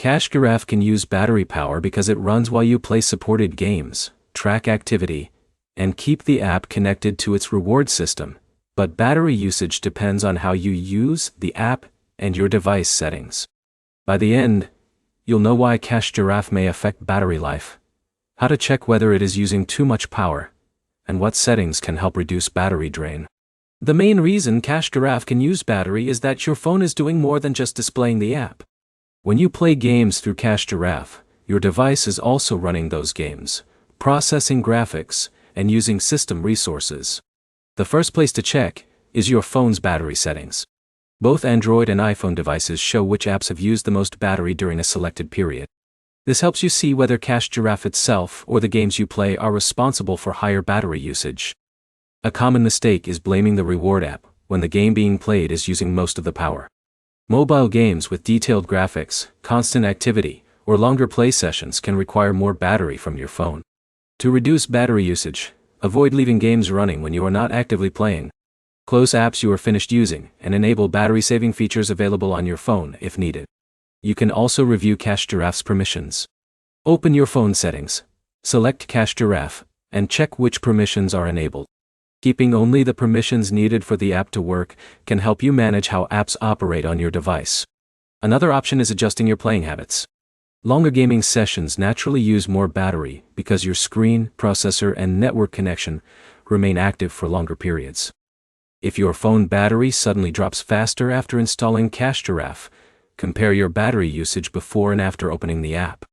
Giraffe can use battery power because it runs while you play supported games, track activity, and keep the app connected to its reward system, but battery usage depends on how you use the app and your device settings. By the end, you'll know why Giraffe may affect battery life, how to check whether it is using too much power, and what settings can help reduce battery drain. The main reason Giraffe can use battery is that your phone is doing more than just displaying the app. When you play games through Giraffe, your device is also running those games, processing graphics, and using system resources. The first place to check is your phone's battery settings. Both Android and iPhone devices show which apps have used the most battery during a selected period. This helps you see whether Giraffe itself or the games you play are responsible for higher battery usage. A common mistake is blaming the reward app when the game being played is using most of the power. Mobile games with detailed graphics, constant activity, or longer play sessions can require more battery from your phone. To reduce battery usage, avoid leaving games running when you are not actively playing. Close apps you are finished using and enable battery-saving features available on your phone if needed. You can also review Giraffe's permissions. Open your phone settings, select Giraffe, and check which permissions are enabled. Keeping only the permissions needed for the app to work can help you manage how apps operate on your device. Another option is adjusting your playing habits. Longer gaming sessions naturally use more battery because your screen, processor, and network connection remain active for longer periods. If your phone battery suddenly drops faster after installing Giraffe, compare your battery usage before and after opening the app.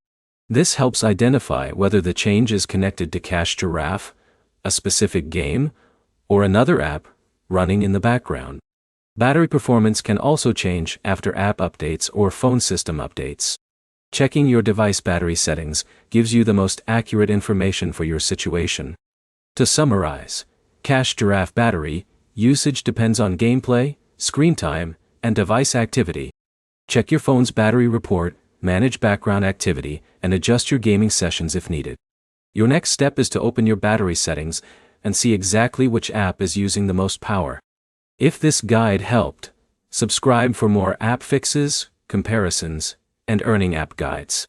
This helps identify whether the change is connected to Giraffe, a specific game, or another app running in the background. Battery performance can also change after app updates or phone system updates. Checking your device battery settings gives you the most accurate information for your situation. To summarize, Giraffe battery usage depends on gameplay, screen time, and device activity. Check your phone's battery report, manage background activity, and adjust your gaming sessions if needed. Your next step is to open your battery settings and see exactly which app is using the most power. If this guide helped, subscribe for more app fixes, comparisons, and earning app guides.